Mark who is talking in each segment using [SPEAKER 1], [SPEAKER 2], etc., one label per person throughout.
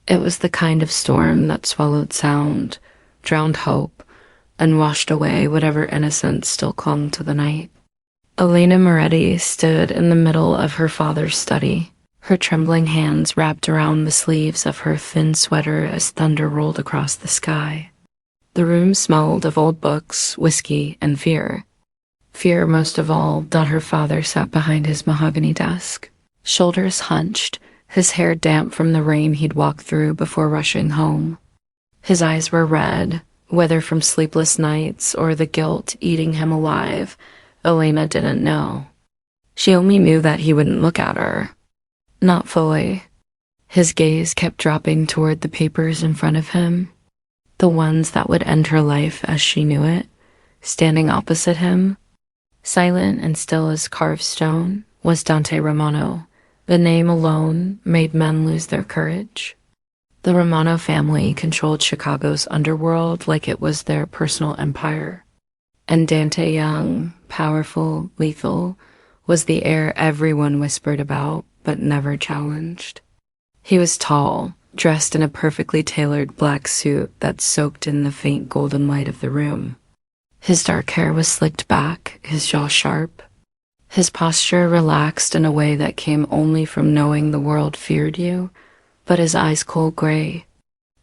[SPEAKER 1] It was the kind of storm that swallowed sound, drowned hope, and washed away whatever innocence still clung to the night. Elena Moretti stood in the middle of her father's study, her trembling hands wrapped around the sleeves of her thin sweater as thunder rolled across the sky. The room smelled of old books, whiskey, and fear. Fear most of all that her father sat behind his mahogany desk, shoulders hunched, his hair damp from the rain he'd walked through before rushing home. His eyes were red, whether from sleepless nights or the guilt eating him alive, Elena didn't know. She only knew that he wouldn't look at her. Not fully. His gaze kept dropping toward the papers in front of him, the ones that would end her life as she knew it, standing opposite him. Silent and still as carved stone was Dante Romano. The name alone made men lose their courage. The Romano family controlled Chicago's underworld like it was their personal empire. And Dante, young, powerful, lethal, was the heir everyone whispered about but never challenged. He was tall, dressed in a perfectly tailored black suit that soaked in the faint golden light of the room. His dark hair was slicked back, his jaw sharp. His posture relaxed in a way that came only from knowing the world feared you, but his eyes cold gray.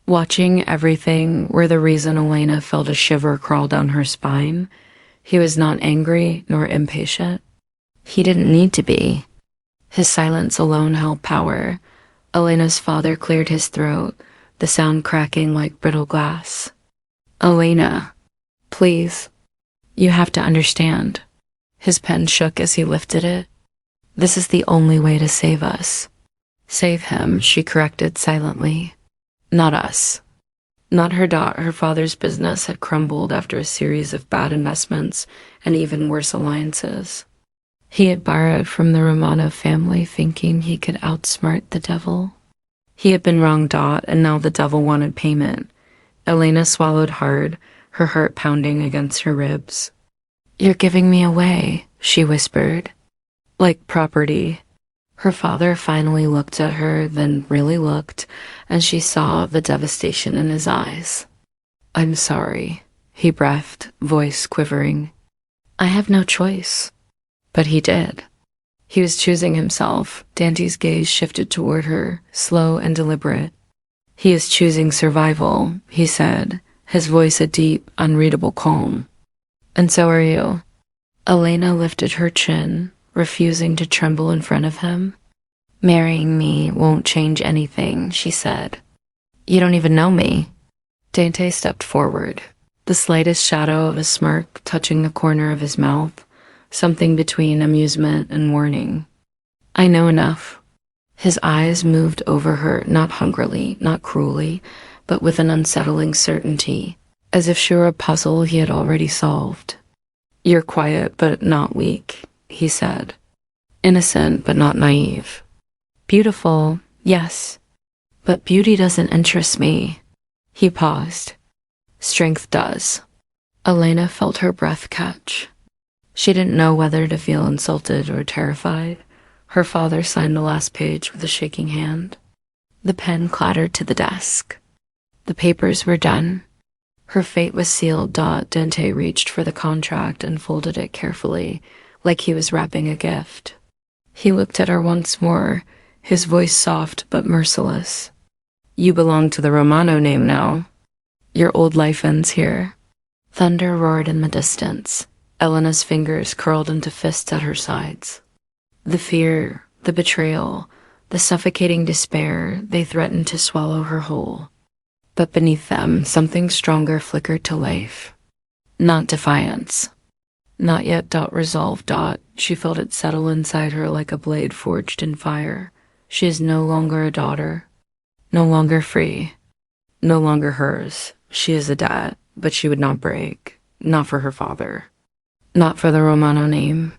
[SPEAKER 1] Watching everything were the reason Elena felt a shiver crawl down her spine. He was not angry nor impatient. He didn't need to be. His silence alone held power. Elena's father cleared his throat, the sound cracking like brittle glass. "Elena, please, you have to understand." His pen shook as he lifted it. "This is the only way to save us." "Save him," she corrected silently. "Not us." Not her her father's business had crumbled after a series of bad investments and even worse alliances. He had borrowed from the Romano family thinking he could outsmart the devil. He had been wrong, and now the devil wanted payment. Elena swallowed hard, her heart pounding against her ribs. "You're giving me away," she whispered. "Like property." Her father finally looked at her, then really looked, and she saw the devastation in his eyes. "I'm sorry," he breathed, voice quivering. "I have no choice." But he did. He was choosing himself. Dante's gaze shifted toward her, slow and deliberate. "He is choosing survival," he said, his voice a deep, unreadable calm. "And so are you." Elena lifted her chin, refusing to tremble in front of him. "Marrying me won't change anything," she said. "You don't even know me." Dante stepped forward, the slightest shadow of a smirk touching the corner of his mouth, something between amusement and warning. "I know enough." His eyes moved over her, not hungrily, not cruelly, but with an unsettling certainty, as if she were a puzzle he had already solved. "You're quiet, but not weak," he said. "Innocent, but not naive. Beautiful, yes, but beauty doesn't interest me." He paused. "Strength does." Elena felt her breath catch. She didn't know whether to feel insulted or terrified. Her father signed the last page with a shaking hand. The pen clattered to the desk. The papers were done. Her fate was sealed. Dante reached for the contract and folded it carefully, like he was wrapping a gift. He looked at her once more, his voice soft but merciless. "You belong to the Romano name now. Your old life ends here." Thunder roared in the distance. Elena's fingers curled into fists at her sides. The fear, the betrayal, the suffocating despair, they threatened to swallow her whole. But beneath them, something stronger flickered to life. Not defiance. Not yet. Resolve. She felt it settle inside her like a blade forged in fire. She is no longer a daughter. No longer free. No longer hers. She is a debt, but she would not break. Not for her father. Not for the Romano name.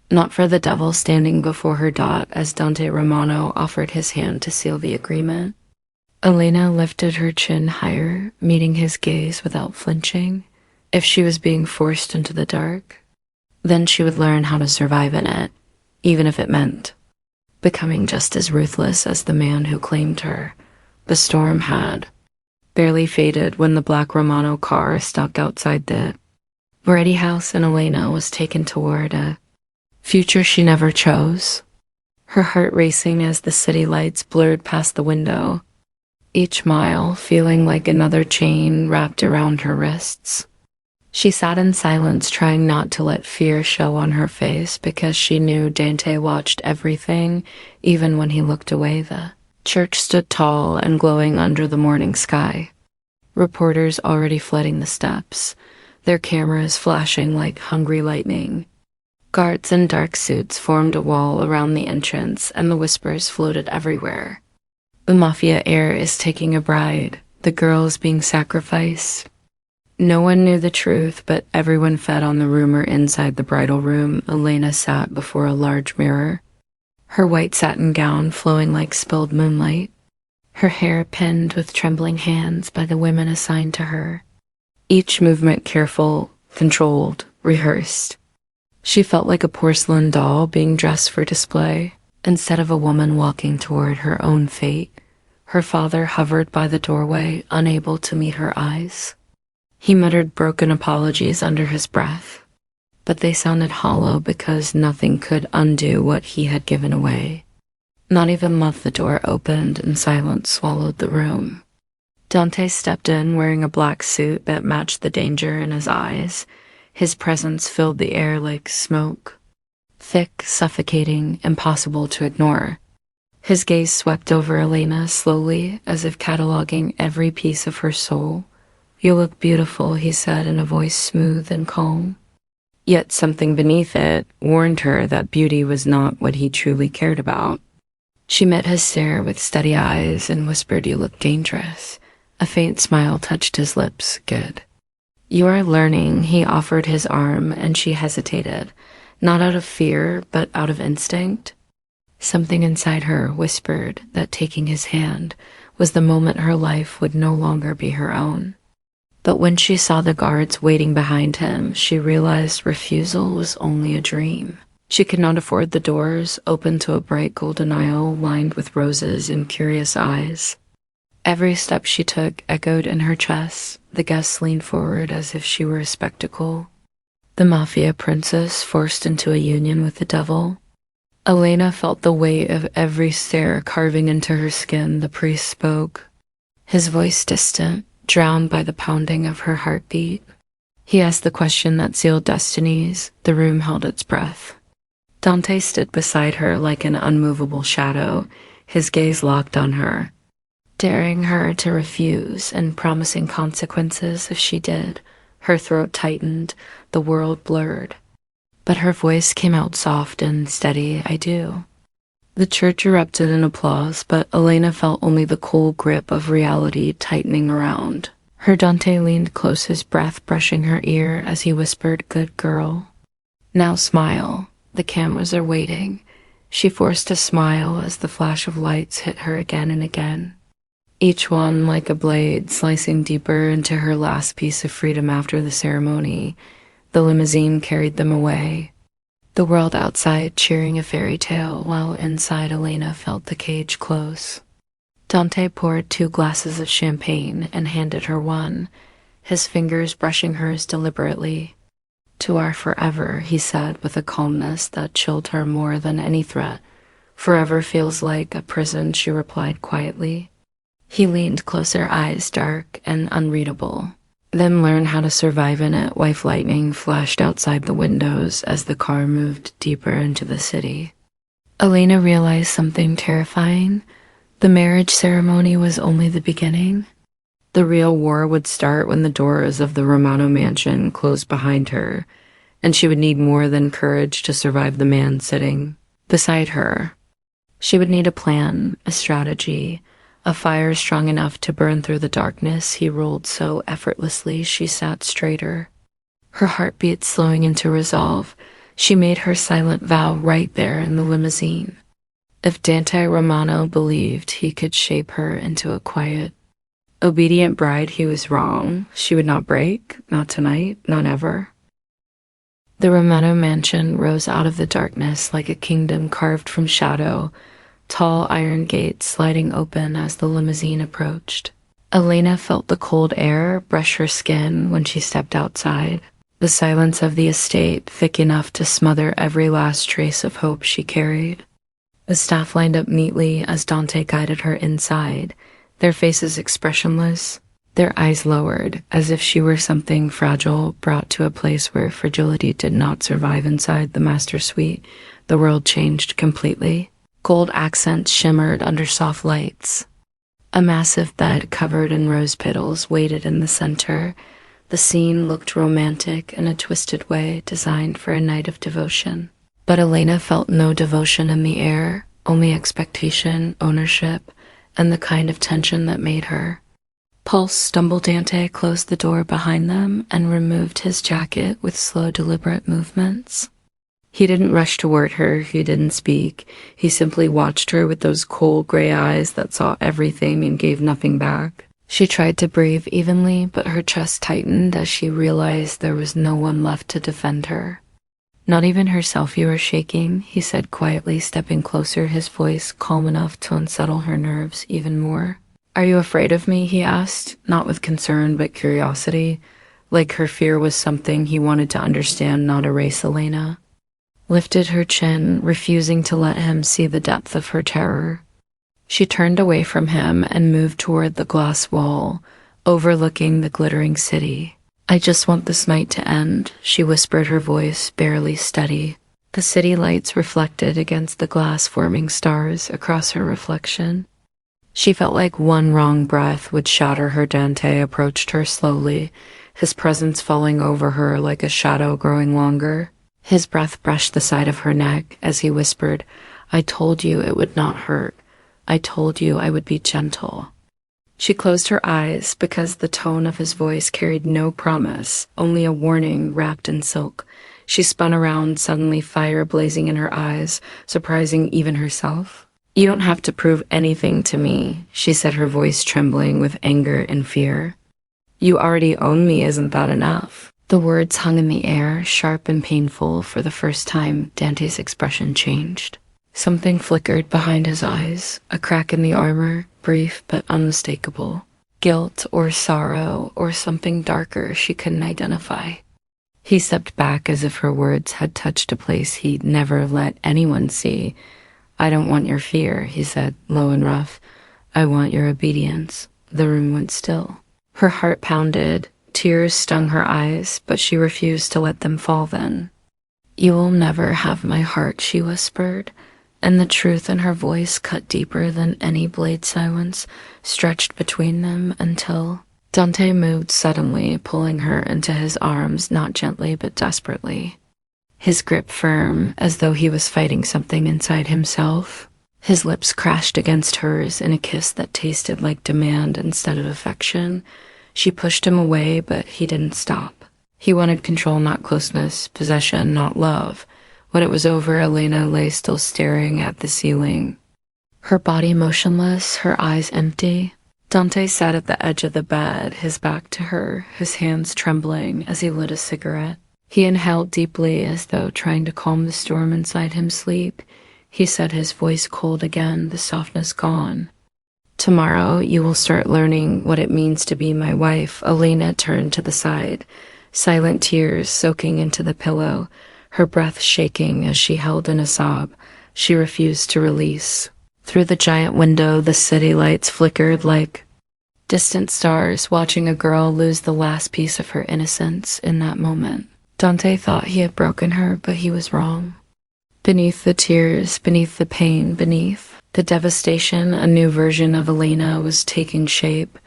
[SPEAKER 1] Not for the devil standing before her. As Dante Romano offered his hand to seal the agreement. Elena lifted her chin higher, meeting his gaze without flinching. If she was being forced into the dark, then she would learn how to survive in it, even if it meant becoming just as ruthless as the man who claimed her, The storm had barely faded when the black Romano car stuck outside the Moretti house, and Elena was taken toward a future she never chose, her heart racing as the city lights blurred past the window, each mile feeling like another chain wrapped around her wrists. She sat in silence, trying not to let fear show on her face, because she knew Dante watched everything, even when he looked away. The church stood tall and glowing under the morning sky. Reporters already flooding the steps, their cameras flashing like hungry lightning. Guards in dark suits formed a wall around the entrance, and the whispers floated everywhere. The Mafia heir is taking a bride. The girl is being sacrificed. No one knew the truth, but everyone fed on the rumor. Inside the bridal room, Elena sat before a large mirror, her white satin gown flowing like spilled moonlight, her hair pinned with trembling hands by the women assigned to her, each movement careful, controlled, rehearsed. She felt like a porcelain doll being dressed for display, instead of a woman walking toward her own fate. Her father hovered by the doorway, unable to meet her eyes. He muttered broken apologies under his breath, but they sounded hollow because nothing could undo what he had given away. Not even love. The door opened and silence swallowed the room. Dante stepped in wearing a black suit that matched the danger in his eyes. His presence filled the air like smoke, thick, suffocating, impossible to ignore. His gaze swept over Elena slowly, as if cataloging every piece of her soul. "You look beautiful," he said in a voice smooth and calm. Yet something beneath it warned her that beauty was not what he truly cared about. She met his stare with steady eyes and whispered, "You look dangerous." A faint smile touched his lips. "Good." "You are learning." He offered his arm, and she hesitated, not out of fear, but out of instinct. Something inside her whispered that taking his hand was the moment her life would no longer be her own. But when she saw the guards waiting behind him, she realized refusal was only a dream. She could not afford the doors, open to a bright golden aisle lined with roses and curious eyes. Every step she took echoed in her chest. The guests leaned forward as if she were a spectacle. The Mafia princess forced into a union with the devil. Elena felt the weight of every stare carving into her skin. The priest spoke, his voice distant, drowned by the pounding of her heartbeat. He asked the question that sealed destinies. The room held its breath. Dante stood beside her like an unmovable shadow, his gaze locked on her, daring her to refuse and promising consequences if she did. Her throat tightened, the world blurred. But her voice came out soft and steady. "I do." The church erupted in applause, but Elena felt only the cold grip of reality tightening around. Her Dante leaned close, his breath brushing her ear as he whispered, "Good girl. Now smile. The cameras are waiting." She forced a smile as the flash of lights hit her again and again, each one like a blade slicing deeper into her last piece of freedom. After the ceremony, the limousine carried them away, the world outside cheering a fairy tale, while inside Elena felt the cage close. Dante poured 2 glasses of champagne and handed her one, his fingers brushing hers deliberately. "To our forever," he said with a calmness that chilled her more than any threat. "Forever feels like a prison," she replied quietly. He leaned closer, eyes dark and unreadable. "Then learn how to survive in it." White lightning flashed outside the windows as the car moved deeper into the city. Elena realized something terrifying. The marriage ceremony was only the beginning. The real war would start when the doors of the Romano mansion closed behind her, and she would need more than courage to survive the man sitting beside her. She would need a plan, a strategy, a fire strong enough to burn through the darkness. He rolled so effortlessly she sat straighter, her heartbeat slowing into resolve. She made her silent vow right there in the limousine. If Dante Romano believed he could shape her into a quiet, obedient bride, he was wrong. She would not break, not tonight, not ever. The Romano mansion rose out of the darkness like a kingdom carved from shadow, tall iron gates sliding open as the limousine approached. Elena felt the cold air brush her skin when she stepped outside, the silence of the estate thick enough to smother every last trace of hope she carried. The staff lined up neatly as Dante guided her inside, their faces expressionless, their eyes lowered, as if she were something fragile brought to a place where fragility did not survive. Inside the master suite, the world changed completely. Gold accents shimmered under soft lights. A massive bed covered in rose petals waited in the center. The scene looked romantic in a twisted way designed for a night of devotion. But Elena felt no devotion in the air, only expectation, ownership, and the kind of tension that made her. Pulse stumbled. Dante closed the door behind them and removed his jacket with slow, deliberate movements. He didn't rush toward her, he didn't speak. He simply watched her with those cold gray eyes that saw everything and gave nothing back. She tried to breathe evenly, but her chest tightened as she realized there was no one left to defend her. Not even herself. You are shaking, he said quietly, stepping closer, his voice calm enough to unsettle her nerves even more. Are you afraid of me? He asked, not with concern but curiosity, like her fear was something he wanted to understand, not erase. Elena lifted her chin, refusing to let him see the depth of her terror. She turned away from him and moved toward the glass wall, overlooking the glittering city. I just want this night to end, she whispered, her voice barely steady. The city lights reflected against the glass, forming stars across her reflection. She felt like one wrong breath would shatter her. Dante approached her slowly, his presence falling over her like a shadow growing longer. His breath brushed the side of her neck as he whispered, I told you it would not hurt. I told you I would be gentle. She closed her eyes because the tone of his voice carried no promise, only a warning wrapped in silk. She spun around, suddenly fire blazing in her eyes, surprising even herself. You don't have to prove anything to me, she said, her voice trembling with anger and fear. You already own me, isn't that enough? The words hung in the air, sharp and painful. For the first time, Dante's expression changed. Something flickered behind his eyes, a crack in the armor, brief but unmistakable. Guilt or sorrow or something darker she couldn't identify. He stepped back as if her words had touched a place he'd never let anyone see. I don't want your fear, he said, low and rough. I want your obedience. The room went still. Her heart pounded. Tears stung her eyes, but she refused to let them fall then. You will never have my heart, she whispered, and the truth in her voice cut deeper than any blade. Silence stretched between them until Dante moved suddenly, pulling her into his arms, not gently but desperately. His grip firm, as though he was fighting something inside himself. His lips crashed against hers in a kiss that tasted like demand instead of affection. She pushed him away, but he didn't stop. He wanted control, not closeness, possession, not love. When it was over, Elena lay still staring at the ceiling, her body motionless, her eyes empty. Dante sat at the edge of the bed, his back to her, his hands trembling as he lit a cigarette. He inhaled deeply as though trying to calm the storm inside him. Sleep, he said, his voice cold again, the softness gone. Tomorrow you will start learning what it means to be my wife. Elena turned to the side, silent tears soaking into the pillow, her breath shaking as she held in a sob she refused to release. Through the giant window, the city lights flickered like distant stars, watching a girl lose the last piece of her innocence in that moment. Dante thought he had broken her, but he was wrong. Beneath the tears, beneath the pain, beneath the devastation, a new version of Elena was taking shape,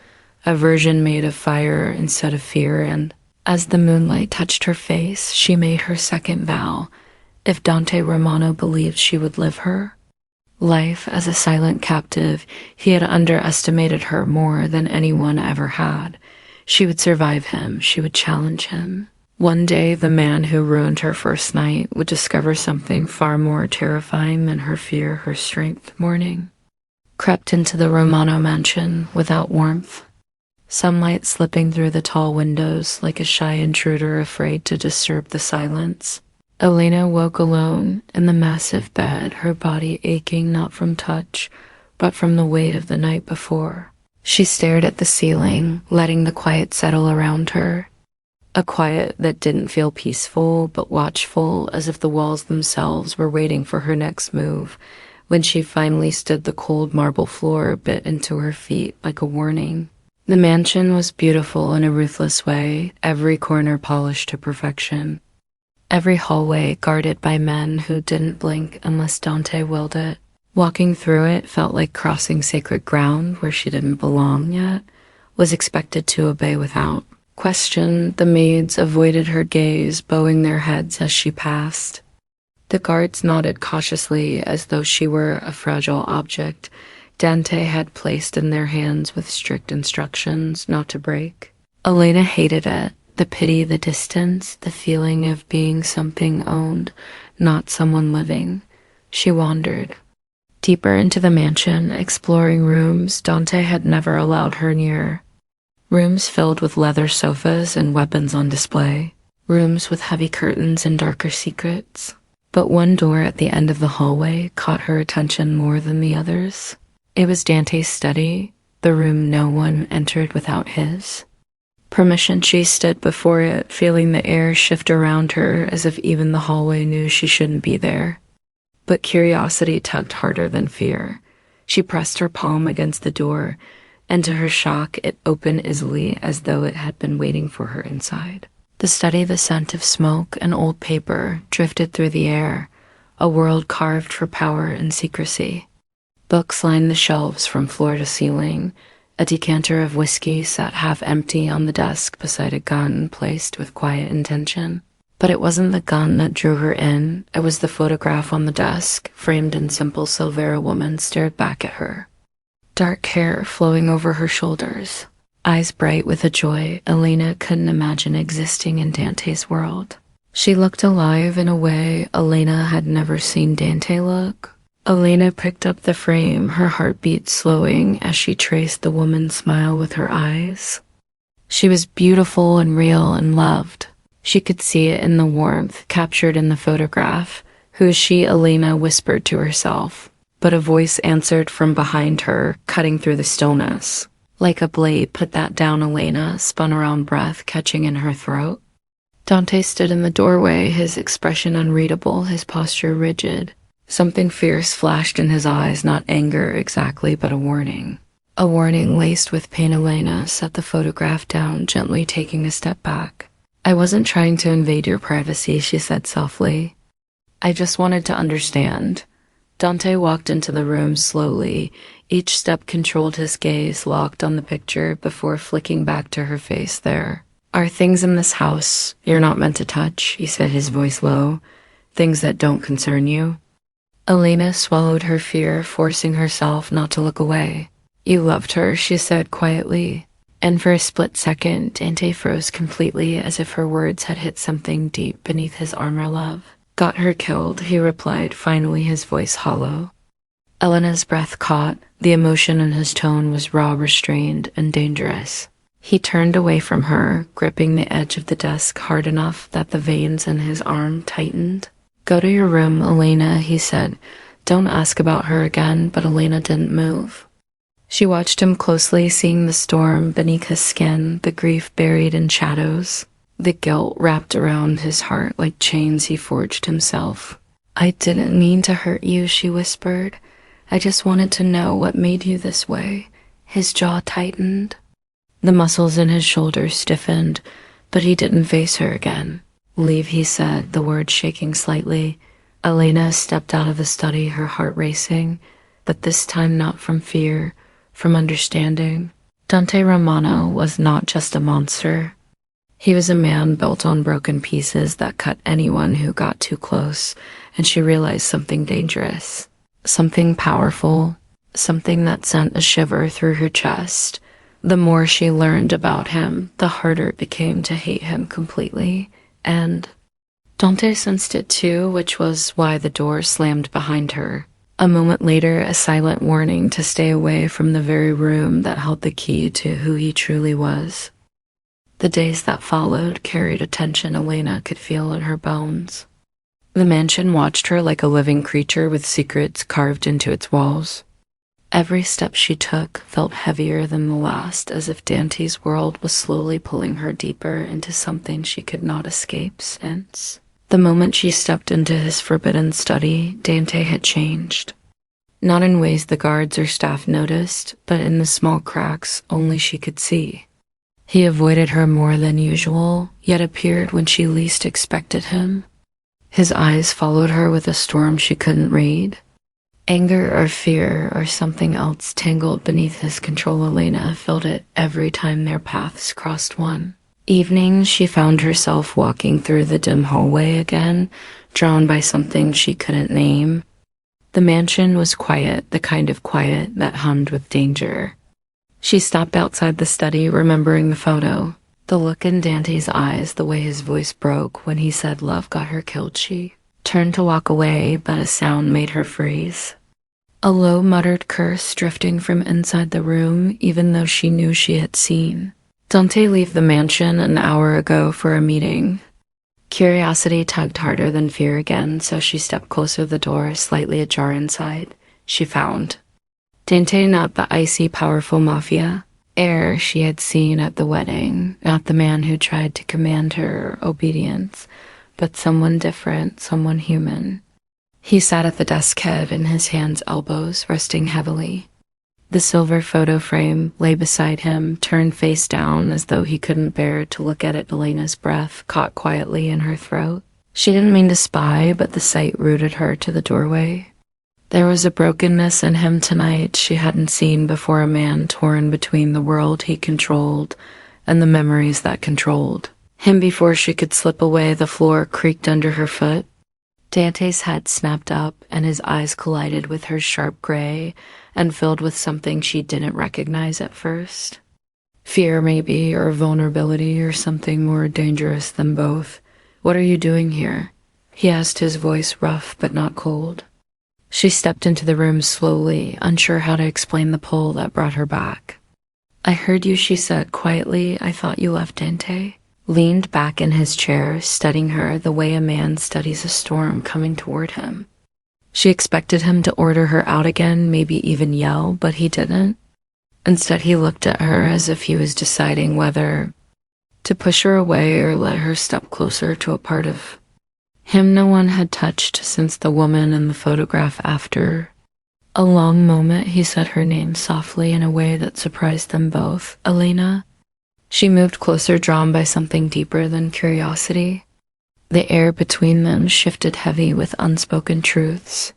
[SPEAKER 1] a version made of fire instead of fear, and as the moonlight touched her face, she made her second vow. If Dante Romano believed she would live her life as a silent captive, he had underestimated her more than anyone ever had. She would survive him, she would challenge him. One day, the man who ruined her first night would discover something far more terrifying than her fear. Her strength, morning, crept into the Romano mansion without warmth, sunlight slipping through the tall windows like a shy intruder afraid to disturb the silence. Elena woke alone in the massive bed, her body aching not from touch, but from the weight of the night before. She stared at the ceiling, letting the quiet settle around her. A quiet that didn't feel peaceful, but watchful, as if the walls themselves were waiting for her next move. When she finally stood, the cold marble floor bit into her feet like a warning. The mansion was beautiful in a ruthless way, every corner polished to perfection. Every hallway guarded by men who didn't blink unless Dante willed it. Walking through it felt like crossing sacred ground where she didn't belong yet, was expected to obey without question. The maids avoided her gaze, bowing their heads as she passed. The guards nodded cautiously as though she were a fragile object Dante had placed in their hands with strict instructions not to break. Elena hated it. The pity, the distance, the feeling of being something owned, not someone living. She wandered deeper into the mansion, exploring rooms Dante had never allowed her near. Rooms filled with leather sofas and weapons on display. Rooms with heavy curtains and darker secrets. But one door at the end of the hallway caught her attention more than the others. It was Dante's study, the room no one entered without his permission. She stood before it, feeling the air shift around her as if even the hallway knew she shouldn't be there. But curiosity tugged harder than fear. She pressed her palm against the door, and to her shock, it opened easily as though it had been waiting for her inside. The study, the scent of smoke and old paper, drifted through the air, a world carved for power and secrecy. Books lined the shelves from floor to ceiling. A decanter of whiskey sat half empty on the desk beside a gun placed with quiet intention. But it wasn't the gun that drew her in. It was the photograph on the desk, framed in simple silver. A woman stared back at her. Dark hair flowing over her shoulders. Eyes bright with a joy Elena couldn't imagine existing in Dante's world. She looked alive in a way Elena had never seen Dante look. Elena picked up the frame, her heartbeat slowing as she traced the woman's smile with her eyes. She was beautiful and real and loved. She could see it in the warmth captured in the photograph. Who is she? Elena whispered to herself. But a voice answered from behind her, cutting through the stillness. Like a blade, put that down, Elena, spun around, breath catching in her throat. Dante stood in the doorway, his expression unreadable, his posture rigid. Something fierce flashed in his eyes, not anger exactly, but a warning. A warning laced with pain. Elena set the photograph down, gently taking a step back. I wasn't trying to invade your privacy, she said softly. I just wanted to understand. Dante walked into the room slowly. Each step controlled his gaze, locked on the picture before flicking back to her face there. Are things in this house you're not meant to touch, he said, his voice low. Things that don't concern you? Elena swallowed her fear, forcing herself not to look away. You loved her, she said quietly. And for a split second, Dante froze completely, as if her words had hit something deep beneath his armor. Love. Got her killed, he replied, finally, his voice hollow. Elena's breath caught. The emotion in his tone was raw, restrained, and dangerous. He turned away from her, gripping the edge of the desk hard enough that the veins in his arm tightened. Go to your room, Elena, he said. Don't ask about her again, but Elena didn't move. She watched him closely, seeing the storm beneath his skin, the grief buried in shadows, the guilt wrapped around his heart like chains he forged himself. I didn't mean to hurt you, she whispered. I just wanted to know what made you this way. His jaw tightened. The muscles in his shoulders stiffened, but he didn't face her again. Leave, he said, the words shaking slightly. Elena stepped out of the study, her heart racing, but this time not from fear, from understanding. Dante Romano was not just a monster. He was a man built on broken pieces that cut anyone who got too close, and she realized something dangerous, something powerful, something that sent a shiver through her chest. The more she learned about him, the harder it became to hate him completely. And Dante sensed it too, which was why the door slammed behind her. A moment later, a silent warning to stay away from the very room that held the key to who he truly was. The days that followed carried a tension Elena could feel in her bones. The mansion watched her like a living creature with secrets carved into its walls. Every step she took felt heavier than the last, as if Dante's world was slowly pulling her deeper into something she could not escape since. The moment she stepped into his forbidden study, Dante had changed. Not in ways the guards or staff noticed, but in the small cracks only she could see. He avoided her more than usual, yet appeared when she least expected him. His eyes followed her with a storm she couldn't read. Anger or fear or something else tangled beneath his control. Elena felt it every time their paths crossed one. Evenings, she found herself walking through the dim hallway again, drawn by something she couldn't name. The mansion was quiet, the kind of quiet that hummed with danger. She stopped outside the study, remembering the photo. The look in Dante's eyes, the way his voice broke when he said love got her killed. She turned to walk away, but a sound made her freeze. A low muttered curse drifting from inside the room, even though she knew she had seen Dante leave the mansion an hour ago for a meeting. Curiosity tugged harder than fear again, so she stepped closer to the door, slightly ajar inside. She found Dante, not the icy, powerful Mafia heir she had seen at the wedding, not the man who tried to command her obedience, but someone different, someone human. He sat at the desk head and his hands elbows resting heavily. The silver photo frame lay beside him, turned face down as though he couldn't bear to look at it. Elena's breath caught quietly in her throat. She didn't mean to spy, but the sight rooted her to the doorway. There was a brokenness in him tonight she hadn't seen before, a man torn between the world he controlled and the memories that controlled him. Before she could slip away, the floor creaked under her foot. Dante's head snapped up and his eyes collided with her sharp gray and filled with something she didn't recognize at first. Fear, maybe, or vulnerability, or something more dangerous than both. "What are you doing here?" he asked, his voice rough but not cold. She stepped into the room slowly, unsure how to explain the pull that brought her back. "I heard you," she said quietly. "I thought you left." Dante leaned back in his chair, studying her the way a man studies a storm coming toward him. She expected him to order her out again, maybe even yell, but he didn't. Instead, he looked at her as if he was deciding whether to push her away or let her step closer to a part of him no one had touched since the woman in the photograph. After a long moment, he said her name softly in a way that surprised them both. "Elena." She moved closer, drawn by something deeper than curiosity. The air between them shifted heavy with unspoken truths.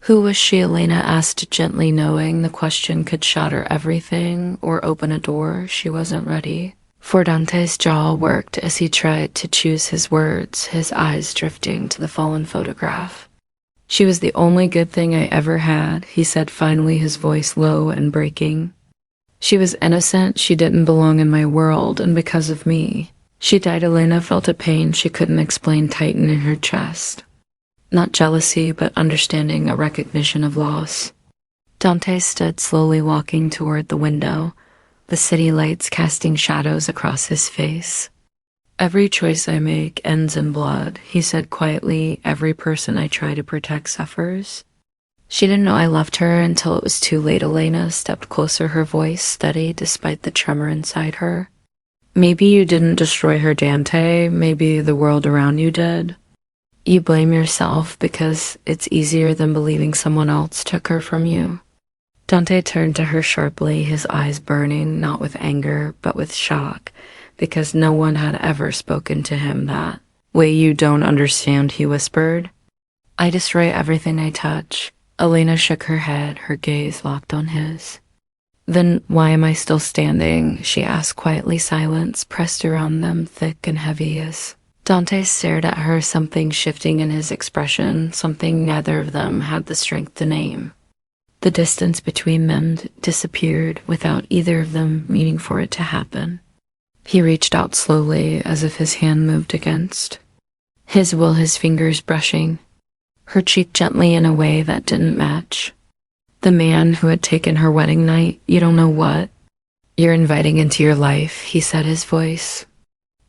[SPEAKER 1] Who was she? Elena asked gently, knowing the question could shatter everything or open a door she wasn't ready for. Dante's jaw worked as he tried to choose his words, his eyes drifting to the fallen photograph. "She was the only good thing I ever had," he said finally, his voice low and breaking. "She was innocent, she didn't belong in my world, and because of me, she died." Elena felt a pain she couldn't explain tighten in her chest. Not jealousy, but understanding, a recognition of loss. Dante stood slowly, walking toward the window, the city lights casting shadows across his face. "Every choice I make ends in blood," he said quietly. "Every person I try to protect suffers." She didn't know I loved her until it was too late. Elena stepped closer, her voice steady despite the tremor inside her. "Maybe you didn't destroy her, Dante. Maybe the world around you did. You blame yourself because it's easier than believing someone else took her from you." Dante turned to her sharply, his eyes burning, not with anger, but with shock, because no one had ever spoken to him that way. "You don't understand," he whispered. "I destroy everything I touch." Elena shook her head, her gaze locked on his. "Then why am I still standing?" she asked quietly. Silence pressed around them, thick and heavy as Dante stared at her, something shifting in his expression, something neither of them had the strength to name. The distance between them disappeared without either of them meaning for it to happen. He reached out slowly, as if his hand moved against his will, his fingers brushing her cheek gently in a way that didn't match the man who had taken her wedding night. "You don't know what you're inviting into your life," he said, his voice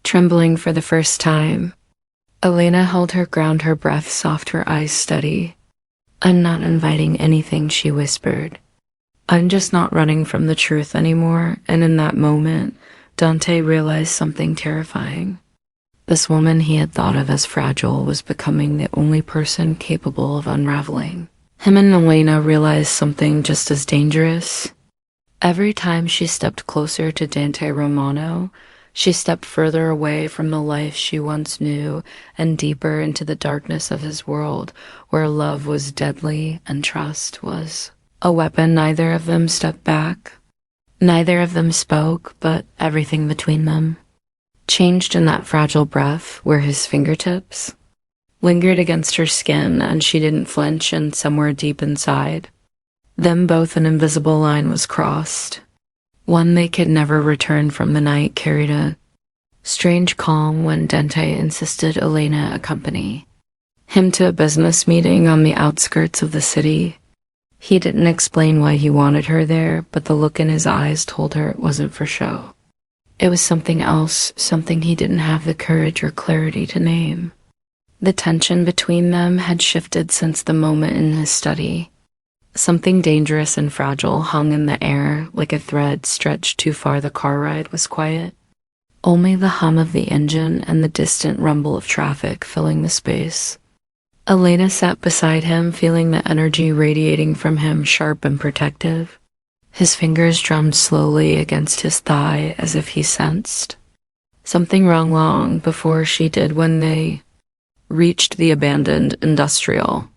[SPEAKER 1] trembling for the first time. Elena held her ground, her breath soft, her eyes steady. "I'm not inviting anything," she whispered. "I'm just not running from the truth anymore." And in that moment, Dante realized something terrifying. This woman he had thought of as fragile was becoming the only person capable of unraveling. Him and Elena realized something just as dangerous. Every time she stepped closer to Dante Romano, she stepped further away from the life she once knew and deeper into the darkness of his world, where love was deadly and trust was a weapon. Neither of them stepped back. Neither of them spoke, but everything between them changed in that fragile breath where his fingertips lingered against her skin and she didn't flinch, and somewhere deep inside them both an invisible line was crossed. One they could never return from. The night carried a strange calm when Dante insisted Elena accompany him to a business meeting on the outskirts of the city. He didn't explain why he wanted her there, but the look in his eyes told her it wasn't for show. It was something else, something he didn't have the courage or clarity to name. The tension between them had shifted since the moment in his study. Something dangerous and fragile hung in the air, like a thread stretched too far. The car ride was quiet. Only the hum of the engine and the distant rumble of traffic filling the space. Elena sat beside him, feeling the energy radiating from him, sharp and protective. His fingers drummed slowly against his thigh as if he sensed something wrong long before she did. When they reached the abandoned industrial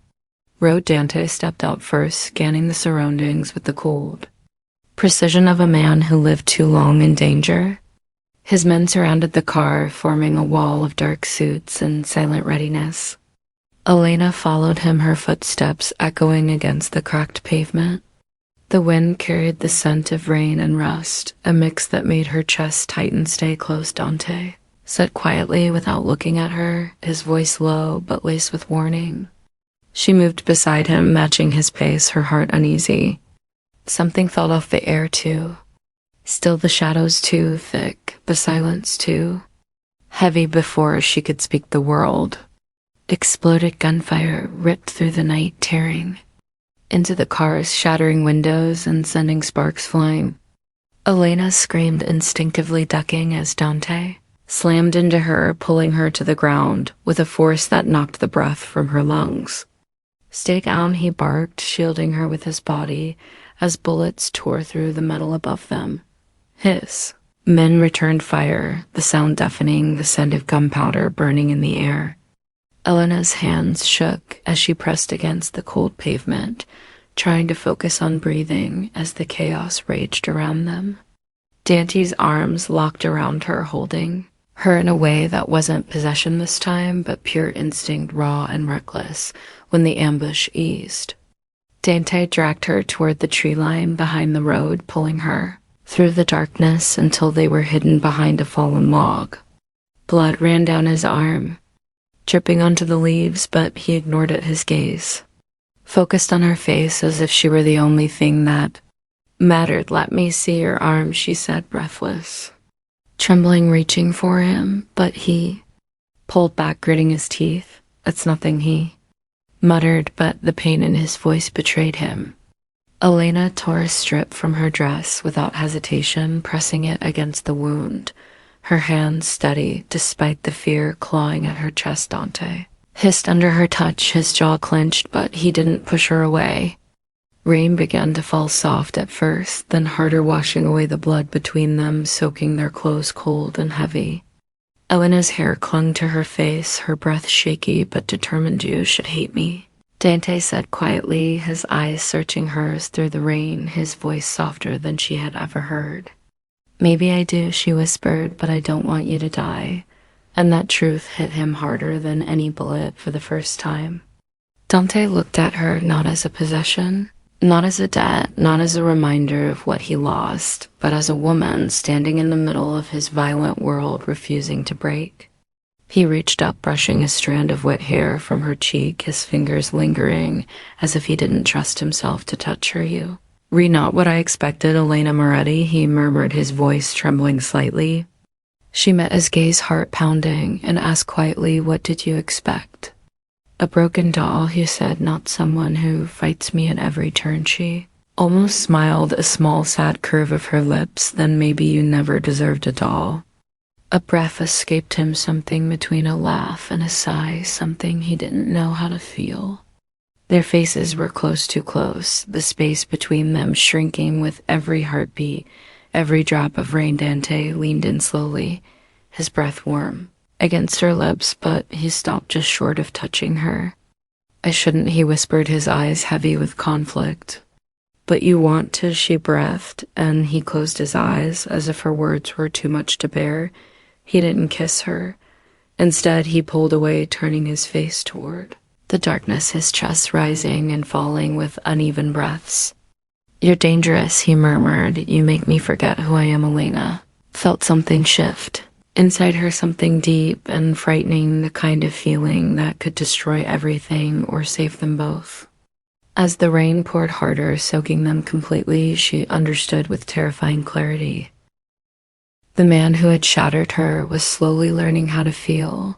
[SPEAKER 1] road, Dante stepped out first, scanning the surroundings with the cold precision of a man who lived too long in danger. His men surrounded the car, forming a wall of dark suits in silent readiness. Elena followed him, her footsteps echoing against the cracked pavement. The wind carried the scent of rain and rust, a mix that made her chest tighten. "Stay close." Dante said quietly without looking at her, his voice low but laced with warning. She moved beside him, matching his pace, her heart uneasy. Something felt off the air too. Still, the shadows too thick, the silence too heavy. Before she could speak, the world exploded. Gunfire ripped through the night, tearing into the cars, shattering windows and sending sparks flying. Elena screamed, instinctively ducking as Dante slammed into her, pulling her to the ground with a force that knocked the breath from her lungs. "Stay down," he barked, shielding her with his body as bullets tore through the metal above them. His men returned fire, the sound deafening, the scent of gunpowder burning in the air. Elena's hands shook as she pressed against the cold pavement, trying to focus on breathing as the chaos raged around them. Dante's arms locked around her, holding her in a way that wasn't possession this time, but pure instinct, raw and reckless. When the ambush eased, Dante dragged her toward the tree line behind the road, pulling her through the darkness until they were hidden behind a fallen log. Blood ran down his arm, dripping onto the leaves, but he ignored it. His gaze focused on her face as if she were the only thing that mattered. "Let me see your arm," she said, breathless, trembling, reaching for him, but he pulled back, gritting his teeth. "It's nothing," he muttered, but the pain in his voice betrayed him. Elena tore a strip from her dress without hesitation, pressing it against the wound, her hands steady despite the fear clawing at her chest. Dante hissed under her touch, his jaw clenched, but he didn't push her away. Rain began to fall, soft at first, then harder, washing away the blood between them, soaking their clothes cold and heavy. Elena's hair clung to her face, her breath shaky but determined. "You should hate me," Dante said quietly, his eyes searching hers through the rain, his voice softer than she had ever heard. "Maybe I do," she whispered, "but I don't want you to die." And that truth hit him harder than any bullet for the first time. Dante looked at her, not as a possession, not as a debt, not as a reminder of what he lost, but as a woman standing in the middle of his violent world, refusing to break. He reached up, brushing a strand of wet hair from her cheek, his fingers lingering, as if he didn't trust himself to touch her. "You not what I expected, Elena Moretti," he murmured, his voice trembling slightly. She met his gaze, heart pounding, and asked quietly, "What did you expect?" "A broken doll," he said, "not someone who fights me at every turn." She almost smiled, a small sad curve of her lips. "Then maybe you never deserved a doll." A breath escaped him, something between a laugh and a sigh, something he didn't know how to feel. Their faces were close, too close, the space between them shrinking with every heartbeat, every drop of rain. Dante leaned in slowly, his breath warm against her lips, but he stopped just short of touching her. "I shouldn't," he whispered, his eyes heavy with conflict. "But you want to," she breathed, and he closed his eyes as if her words were too much to bear. He didn't kiss her. Instead, he pulled away, turning his face toward the darkness, his chest rising and falling with uneven breaths. "You're dangerous," he murmured. "You make me forget who I am." Elena felt something shift inside her, something deep and frightening, the kind of feeling that could destroy everything or save them both. As the rain poured harder, soaking them completely, she understood with terrifying clarity. The man who had shattered her was slowly learning how to feel,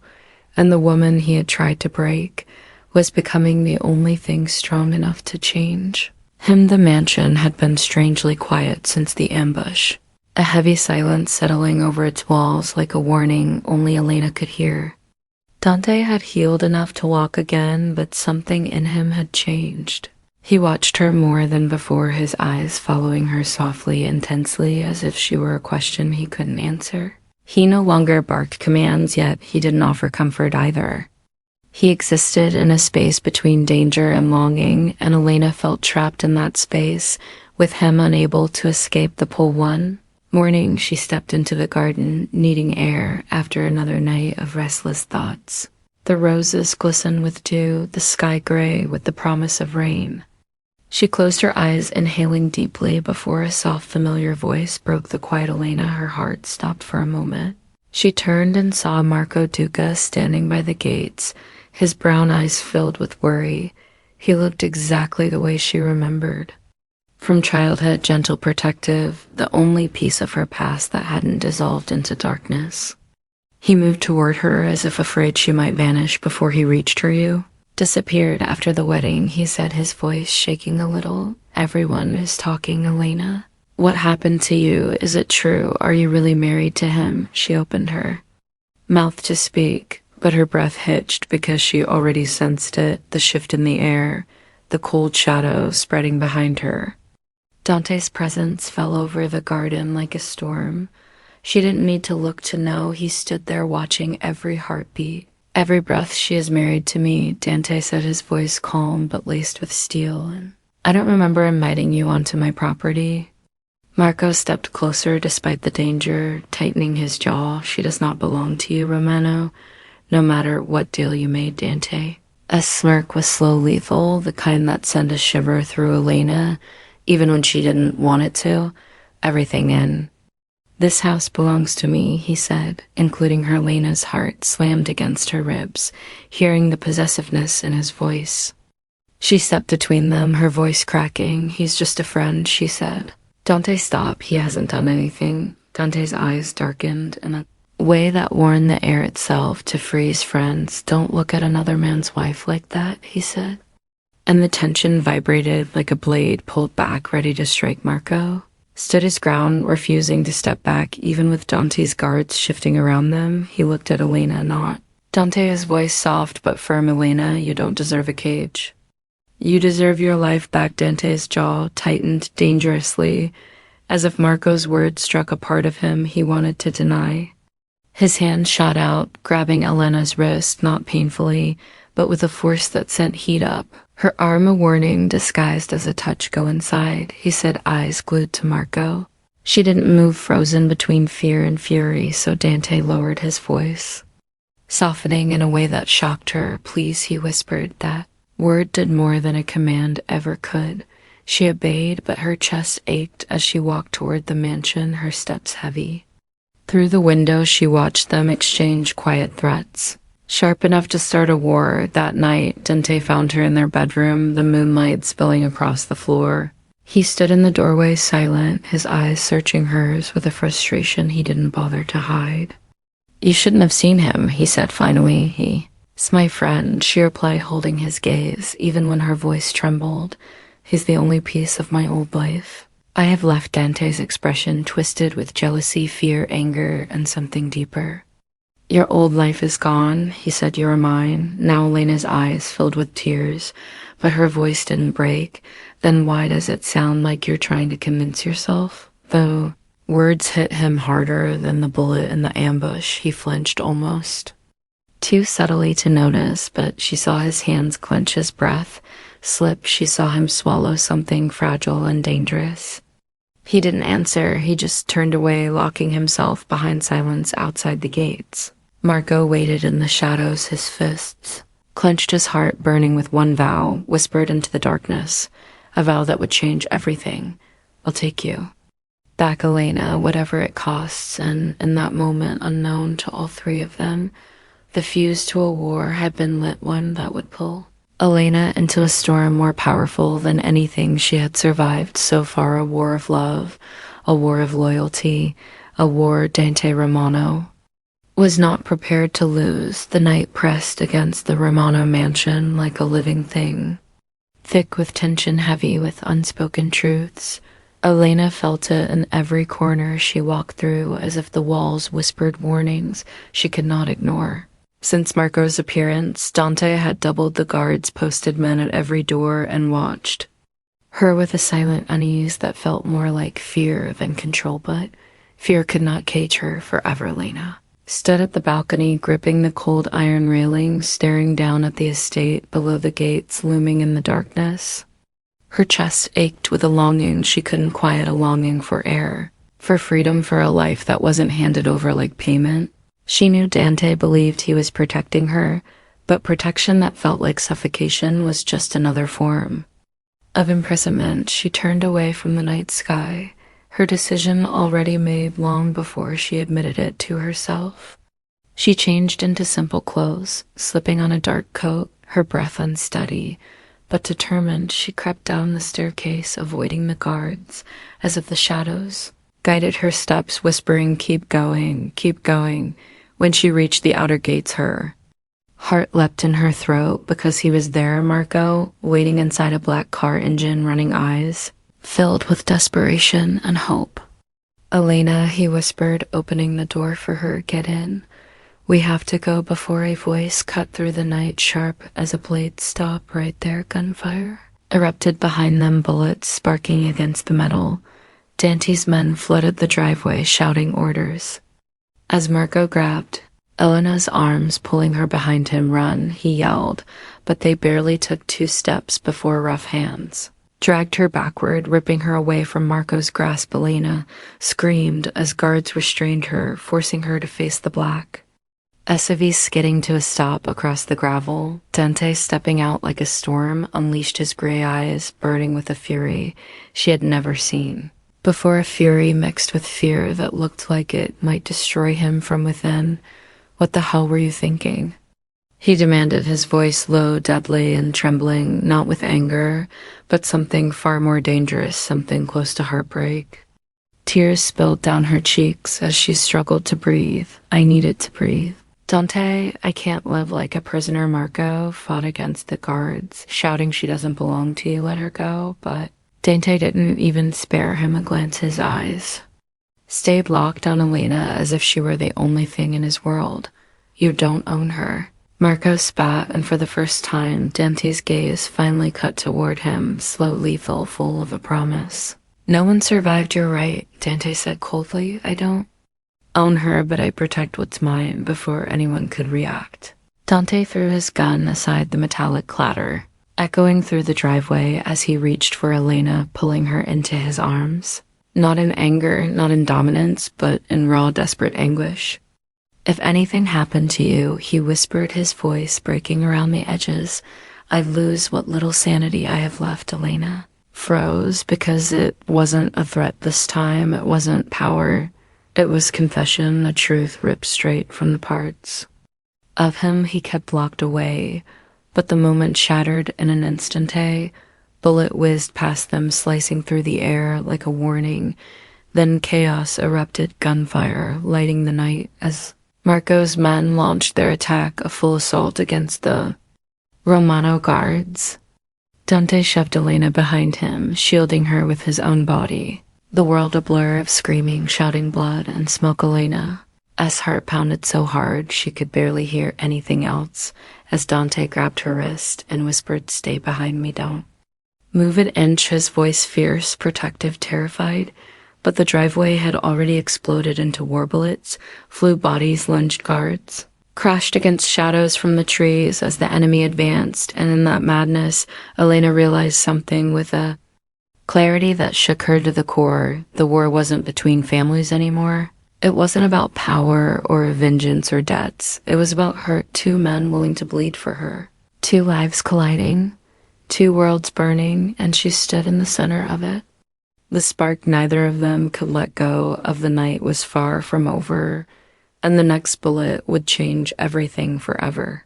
[SPEAKER 1] and the woman he had tried to break was becoming the only thing strong enough to change him. The mansion had been strangely quiet since the ambush, a heavy silence settling over its walls like a warning only Elena could hear. Dante had healed enough to walk again, but something in him had changed. He watched her more than before, his eyes following her softly, intensely, as if she were a question he couldn't answer. He no longer barked commands, yet he didn't offer comfort either. He existed in a space between danger and longing, and Elena felt trapped in that space, with him unable to escape the pull. One morning, she stepped into the garden, needing air after another night of restless thoughts. The roses glistened with dew, the sky gray with the promise of rain. She closed her eyes, inhaling deeply, before a soft, familiar voice broke the quiet. Elena, her heart stopped for a moment. She turned and saw Marco Duca standing by the gates, his brown eyes filled with worry. He looked exactly the way she remembered. From childhood, gentle, protective, the only piece of her past that hadn't dissolved into darkness. He moved toward her as if afraid she might vanish before he reached her. "You disappeared after the wedding," he said, his voice shaking a little. "Everyone is talking." "Elena, what happened to you? Is it true? Are you really married to him?" She opened her mouth to speak, but her breath hitched because she already sensed it, the shift in the air, the cold shadow spreading behind her. Dante's presence fell over the garden like a storm. She didn't need to look to know. He stood there watching every heartbeat, every breath. "She is married to me," Dante said, his voice calm but laced with steel. "And I don't remember inviting you onto my property." Marco stepped closer despite the danger, tightening his jaw. "She does not belong to you, Romano, no matter what deal you made." Dante. A smirk was slow, lethal, the kind that sent a shiver through Elena, even when she didn't want it to. "Everything in this house belongs to me," he said, including her. Elena's heart slammed against her ribs, hearing the possessiveness in his voice. She stepped between them, her voice cracking. "He's just a friend," she said. "Dante, stop. He hasn't done anything." Dante's eyes darkened in a way that warned the air itself to freeze. "Friends, don't look at another man's wife like that," he said. And the tension vibrated like a blade pulled back, ready to strike. Marco stood his ground, refusing to step back, even with Dante's guards shifting around them. He looked at Elena, not Dante, his voice soft but firm. "Elena, you don't deserve a cage. You deserve your life back." Dante's jaw tightened dangerously, as if Marco's words struck a part of him he wanted to deny. His hand shot out, grabbing Elena's wrist, not painfully, but with a force that sent heat up. Her arm a warning disguised as a touch. "Go inside," he said, eyes glued to Marco. She didn't move, frozen between fear and fury, so Dante lowered his voice, softening in a way that shocked her. "Please," he whispered. That word did more than a command ever could. She obeyed, but her chest ached as she walked toward the mansion, her steps heavy. Through the window, she watched them exchange quiet threats, sharp enough to start a war. That night, Dante found her in their bedroom, the moonlight spilling across the floor. He stood in the doorway, silent, his eyes searching hers with a frustration he didn't bother to hide. You shouldn't have seen him, he said finally. He's my friend, she replied, holding his gaze, even when her voice trembled. He's the only piece of my old life. I have left Dante's expression twisted with jealousy, fear, anger, and something deeper. Your old life is gone, he said, you are mine. Now Elena's eyes filled with tears, but her voice didn't break. Then why does it sound like you're trying to convince yourself? Though words hit him harder than the bullet in the ambush, he flinched almost. Too subtly to notice, but she saw his hands clench, his breath slip. She saw him swallow something fragile and dangerous. He didn't answer. He just turned away, locking himself behind silence outside the gates. Marco waited in the shadows, his fists clenched, his heart burning with one vow, whispered into the darkness, a vow that would change everything. I'll take you. Back Elena, whatever it costs, and in that moment, unknown to all three of them, the fuse to a war had been lit, one that would pull Elena into a storm more powerful than anything she had survived so far, a war of love, a war of loyalty, a war Dante Romano was not prepared to lose. The night pressed against the Romano mansion like a living thing, thick with tension, heavy with unspoken truths. Elena felt it in every corner she walked through, as if the walls whispered warnings she could not ignore. Since Marco's appearance, Dante had doubled the guards, posted men at every door, and watched her with a silent unease that felt more like fear than control, but fear could not cage her forever. Elena stood at the balcony, gripping the cold iron railings, staring down at the estate below the gates looming in the darkness. Her chest ached with a longing she couldn't quiet, a longing for air, for freedom, for a life that wasn't handed over like payment. She knew Dante believed he was protecting her, but protection that felt like suffocation was just another form of imprisonment. She turned away from the night sky, her decision already made long before she admitted it to herself. She changed into simple clothes, slipping on a dark coat, her breath unsteady, but determined. She crept down the staircase, avoiding the guards, as if the shadows guided her steps, whispering, keep going, keep going. When she reached the outer gates, her heart leapt in her throat, because he was there, Marco, waiting inside a black car engine, running eyes filled with desperation and hope. Elena, he whispered, opening the door for her, get in. We have to go before a voice cut through the night, sharp as a blade. Stop right there. Gunfire erupted behind them, bullets sparking against the metal. Dante's men flooded the driveway, shouting orders. As Marco grabbed Elena's arms, pulling her behind him, run, he yelled, but they barely took 2 steps before rough hands dragged her backward, ripping her away from Marco's grasp. Elena screamed as guards restrained her, forcing her to face the black SUV skidding to a stop across the gravel. Dante, stepping out like a storm, unleashed his gray eyes, burning with a fury she had never seen before, a fury mixed with fear that looked like it might destroy him from within. What the hell were you thinking? He demanded, his voice low, deadly, and trembling, not with anger, but something far more dangerous, something close to heartbreak. Tears spilled down her cheeks as she struggled to breathe. I needed to breathe. Dante, I can't live like a prisoner. Marco fought against the guards, shouting she doesn't belong to you, let her go, but Dante didn't even spare him a glance. His eyes stayed locked on Elena as if she were the only thing in his world. You don't own her. Marco spat, and for the first time, Dante's gaze finally cut toward him, slowly, full of a promise. No one survived, you're right, Dante said coldly. I don't own her, but I protect what's mine before anyone could react. Dante threw his gun aside, the metallic clatter echoing through the driveway as he reached for Elena, pulling her into his arms. Not in anger, not in dominance, but in raw, desperate anguish. If anything happened to you, he whispered, his voice breaking around the edges, I'd lose what little sanity I have left. Elena froze, because it wasn't a threat this time. It wasn't power. It was confession, a truth ripped straight from the parts of him he kept locked away. But the moment shattered in an instant. A bullet whizzed past them, slicing through the air like a warning. Then chaos erupted, gunfire lighting the night as Marco's men launched their attack, a full assault against the Romano guards. Dante shoved Elena behind him, shielding her with his own body. The world a blur of screaming, shouting blood, and smoke. Elena's heart pounded so hard she could barely hear anything else as Dante grabbed her wrist and whispered, "Stay behind me, don't move an inch," his voice fierce, protective, terrified. But the driveway had already exploded into war bullets, flew bodies, lunged guards, crashed against shadows from the trees as the enemy advanced, and in that madness, Elena realized something with a clarity that shook her to the core. The war wasn't between families anymore. It wasn't about power or vengeance or debts. It was about hurt, two men willing to bleed for her, two lives colliding, two worlds burning, and she stood in the center of it. The spark neither of them could let go of. The night was far from over, and the next bullet would change everything forever.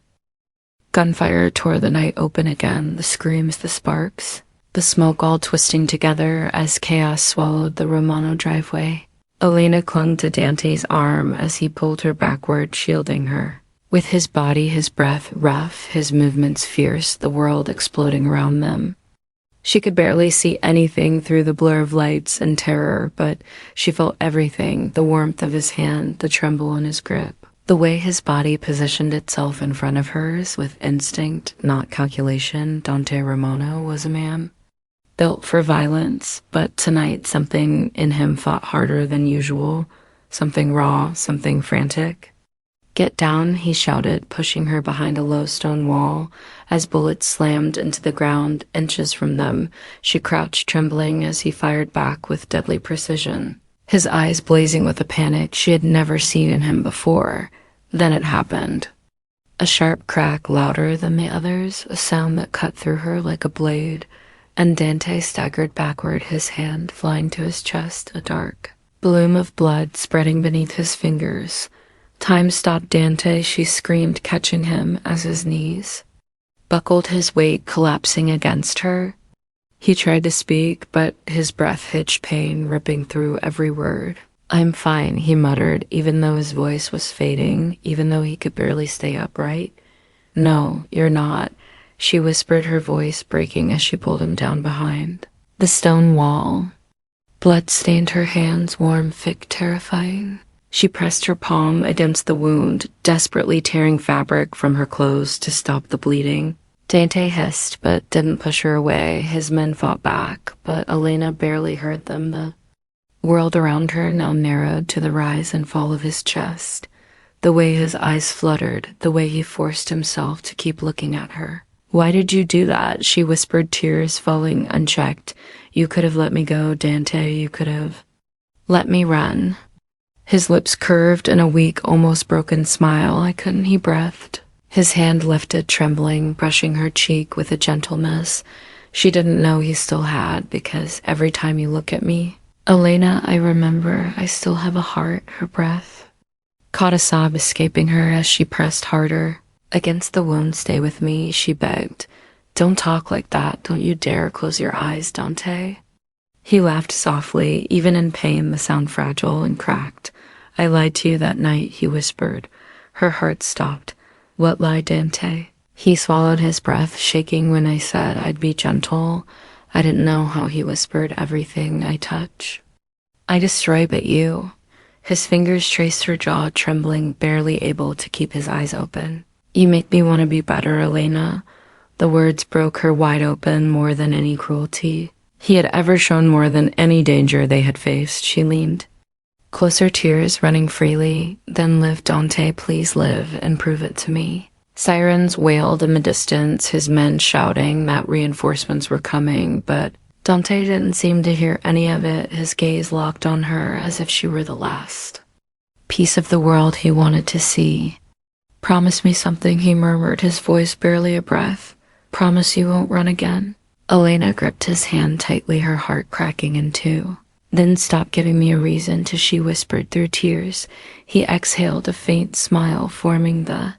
[SPEAKER 1] Gunfire tore the night open again, the screams, the sparks, the smoke all twisting together as chaos swallowed the Romano driveway. Elena clung to Dante's arm as he pulled her backward, shielding her. With his body, his breath rough, his movements fierce, the world exploding around them. She could barely see anything through the blur of lights and terror, but she felt everything, the warmth of his hand, the tremble in his grip, the way his body positioned itself in front of hers with instinct, not calculation. Dante Romano was a man built for violence, but tonight something in him fought harder than usual, something raw, something frantic. "Get down," he shouted, pushing her behind a low stone wall. As bullets slammed into the ground inches from them, she crouched trembling as he fired back with deadly precision, his eyes blazing with a panic she had never seen in him before. Then it happened. A sharp crack louder than the others, a sound that cut through her like a blade, and Dante staggered backward, his hand flying to his chest, a dark bloom of blood spreading beneath his fingers. Time stopped Dante, she screamed, catching him as his knees buckled, his weight collapsing against her. He tried to speak, but his breath hitched, pain ripping through every word. "I'm fine," he muttered, even though his voice was fading, even though he could barely stay upright. "No, you're not," she whispered, her voice breaking as she pulled him down behind the stone wall. Blood stained her hands, warm, thick, terrifying. She pressed her palm against the wound, desperately tearing fabric from her clothes to stop the bleeding. Dante hissed, but didn't push her away. His men fought back, but Elena barely heard them. The world around her now narrowed to the rise and fall of his chest, the way his eyes fluttered, the way he forced himself to keep looking at her. "Why did you do that?" she whispered, tears falling unchecked. "You could have let me go, Dante. You could have let me run." His lips curved in a weak, almost broken smile. "I couldn't," he breathed. His hand lifted, trembling, brushing her cheek with a gentleness she didn't know he still had, because every time you look at me, Elena, I remember I still have a heart. Her breath caught a sob escaping her as she pressed harder against the wound. "Stay with me," she begged. "Don't talk like that. Don't you dare close your eyes, Dante." He laughed softly, even in pain, the sound fragile and cracked. "I lied to you that night," he whispered. Her heart stopped. "What lie, Dante?" He swallowed his breath, shaking. "When I said I'd be gentle, I didn't know how," he whispered. "Everything I touch, I destroy but you." His fingers traced her jaw, trembling, barely able to keep his eyes open. "You make me want to be better, Elena." The words broke her wide open more than any cruelty he had ever shown, more than any danger they had faced. She leaned closer, tears running freely. "Then live, Dante, please live, and prove it to me." Sirens wailed in the distance, his men shouting that reinforcements were coming, but Dante didn't seem to hear any of it, his gaze locked on her as if she were the last piece of the world he wanted to see. "Promise me something," he murmured, his voice barely a breath. "Promise you won't run again." Elena gripped his hand tightly, her heart cracking in two. "Then stop giving me a reason to," she whispered through tears. He exhaled, a faint smile forming the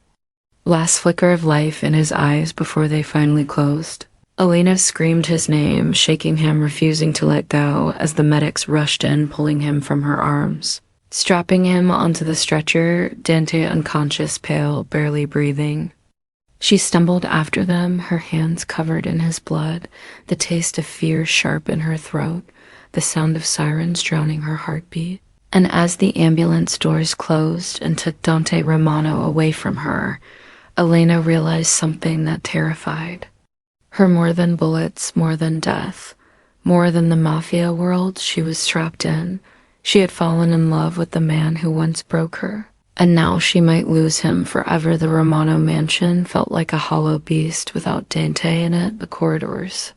[SPEAKER 1] last flicker of life in his eyes before they finally closed. Elena screamed his name, shaking him, refusing to let go, as the medics rushed in, pulling him from her arms. strapping him onto the stretcher, Dante unconscious, pale, barely breathing. She stumbled after them, her hands covered in his blood, the taste of fear sharp in her throat, the sound of sirens drowning her heartbeat. And as the ambulance doors closed and took Dante Romano away from her, Elena realized something that terrified her more than bullets, more than death, more than the Mafia world she was trapped in. She had fallen in love with the man who once broke her, and now she might lose him forever. The Romano mansion felt like a hollow beast without Dante in it, the corridors.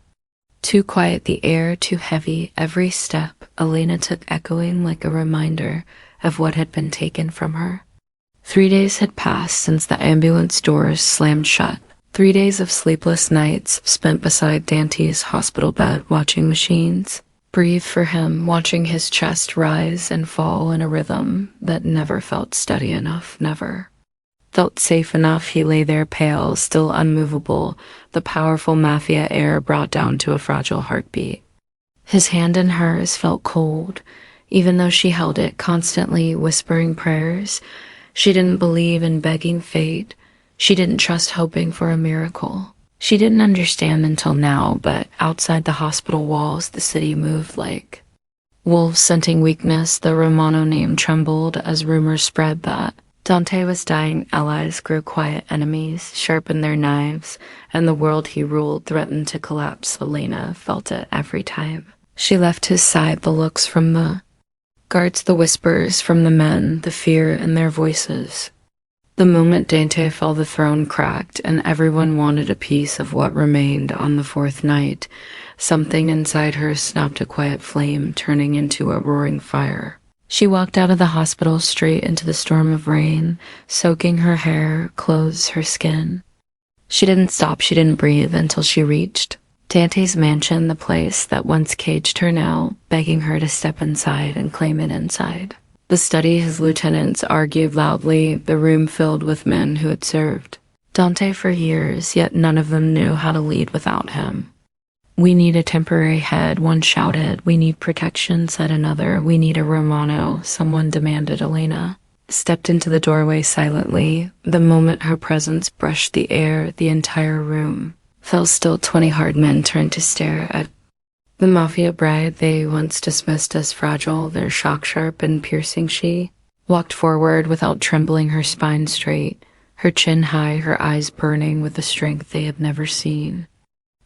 [SPEAKER 1] Too quiet, the air too heavy, every step Elena took echoing like a reminder of what had been taken from her. 3 days had passed since the ambulance doors slammed shut. 3 days of sleepless nights spent beside Dante's hospital bed watching machines. Breathe for him, watching his chest rise and fall in a rhythm that never felt steady enough, never. Felt safe enough. He lay there pale, still unmovable, the powerful Mafia air brought down to a fragile heartbeat. His hand in hers felt cold, even though she held it, constantly whispering prayers. She didn't believe in begging fate. She didn't trust hoping for a miracle. She didn't understand until now, but outside the hospital walls, the city moved like wolves scenting weakness. The Romano name trembled as rumors spread that Dante was dying. Allies grew quiet enemies, sharpened their knives, and the world he ruled threatened to collapse. Elena felt it every time she left his side, the looks from the guards, the whispers from the men, the fear in their voices. The moment Dante fell, the throne cracked, and everyone wanted a piece of what remained. On the fourth night, something inside her snapped, a quiet flame turning into a roaring fire. She walked out of the hospital straight into the storm of rain, soaking her hair, clothes, her skin. She didn't stop, she didn't breathe until she reached Dante's mansion, the place that once caged her now, begging her to step inside and claim it inside. The study his lieutenants argued loudly, the room filled with men who had served Dante for years, yet none of them knew how to lead without him. "We need a temporary head," one shouted. "We need protection," said another. "We need a Romano," someone demanded. Elena stepped into the doorway silently. The moment her presence brushed the air, the entire room fell still. 20 hard men turned to stare at the Mafia bride they once dismissed as fragile, their shock sharp and piercing. She walked forward without trembling, her spine straight, her chin high, her eyes burning with a strength they had never seen.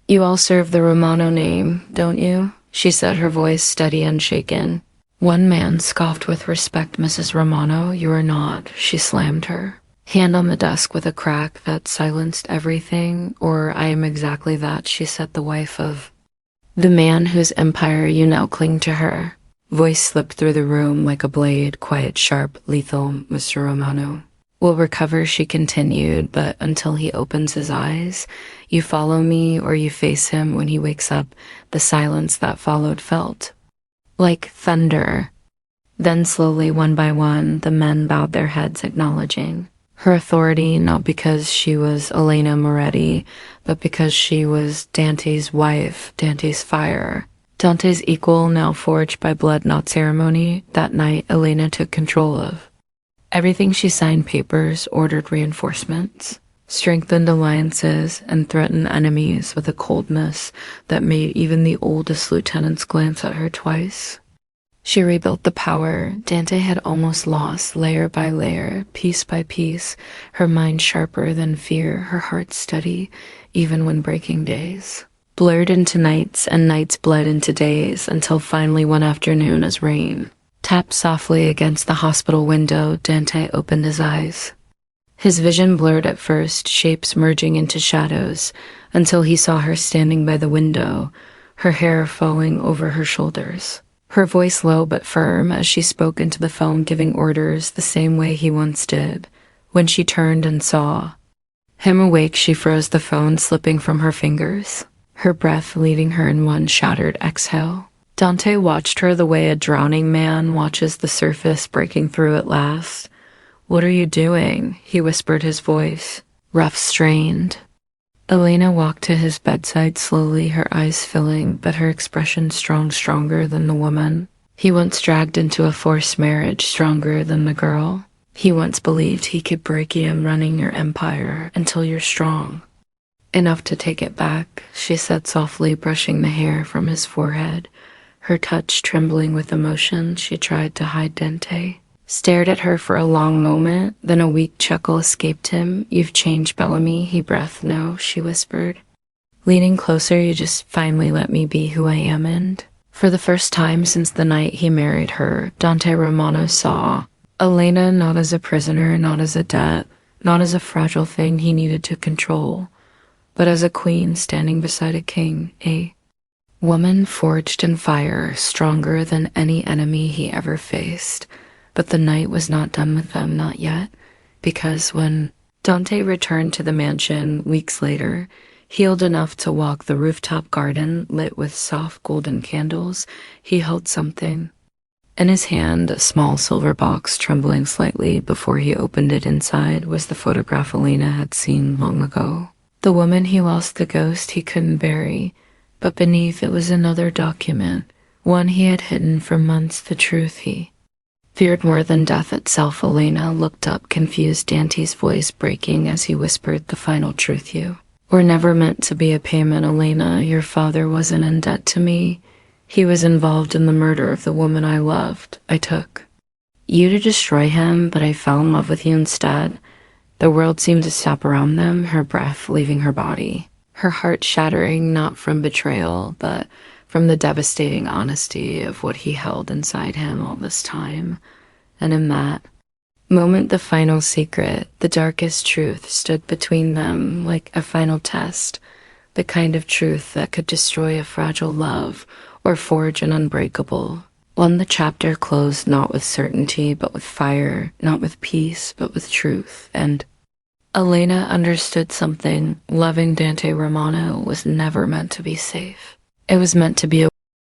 [SPEAKER 1] "You all serve the Romano name, don't you?" she said, her voice steady, unshaken. One man scoffed with respect. "Mrs. Romano, you are not." She slammed her hand on the desk with a crack that silenced everything. "Or I am exactly that," she said, "the wife of the man whose empire you now cling to." Her voice slipped through the room like a blade, quiet, sharp, lethal. "Mr. Romano will recover," she continued, "but until he opens his eyes, you follow me or you face him when he wakes up." The silence that followed felt like thunder. Then slowly, one by one, the men bowed their heads, acknowledging her authority, not because she was Elena Moretti, but because she was Dante's wife, Dante's fire, Dante's equal, now forged by blood, not ceremony. That night, Elena took control of everything. She signed papers, ordered reinforcements, strengthened alliances, and threatened enemies with a coldness that made even the oldest lieutenants glance at her twice. She rebuilt the power Dante had almost lost, layer by layer, piece by piece, her mind sharper than fear, her heart steady, even when breaking days blurred into nights and nights bled into days, until finally one afternoon, as rain tapped softly against the hospital window, Dante opened his eyes. His vision blurred at first, shapes merging into shadows, until he saw her standing by the window, her hair falling over her shoulders. Her voice low but firm as she spoke into the phone, giving orders the same way he once did. When she turned and saw him awake, she froze, the phone slipping from her fingers, her breath leaving her in one shattered exhale. Dante watched her the way a drowning man watches the surface breaking through at last. "What are you doing?" he whispered, his voice rough, strained. Elena walked to his bedside slowly, her eyes filling, but her expression strong, stronger than the woman He once dragged into a forced marriage stronger than the girl. He once believed he could break you running your empire until you're strong. Enough to take it back, she said softly, brushing the hair from his forehead. Her touch trembling with emotion, she tried to hide Dante. Stared at her for a long moment, then a weak chuckle escaped him. "You've changed, Bellamy," he breathed. "No," she whispered. Leaning closer, "You just finally let me be who I am." And for the first time since the night he married her, Dante Romano saw Elena not as a prisoner, not as a debt, not as a fragile thing he needed to control, but as a queen standing beside a king, a woman forged in fire, stronger than any enemy he ever faced. But the night was not done with them, not yet, because when Dante returned to the mansion weeks later, healed enough to walk the rooftop garden lit with soft golden candles, he held something. In his hand, a small silver box trembling slightly before he opened it. Inside was the photograph Elena had seen long ago. The woman he lost, the ghost he couldn't bury, but beneath it was another document, one he had hidden for months, the truth he feared more than death itself. Elena looked up, confused, Dante's voice breaking as he whispered the final truth. "You were never meant to be a payment, Elena. Your father wasn't in debt to me. He was involved in the murder of the woman I loved. I took you to destroy him, but I fell in love with you instead." The world seemed to stop around them, her breath leaving her body, her heart shattering not from betrayal, but from the devastating honesty of what he held inside him all this time. And in that moment, the final secret, the darkest truth, stood between them like a final test, the kind of truth that could destroy a fragile love or forge an unbreakable one. The chapter closed not with certainty, but with fire, not with peace, but with truth. And Elena understood something. Loving Dante Romano was never meant to be safe. It was meant to be a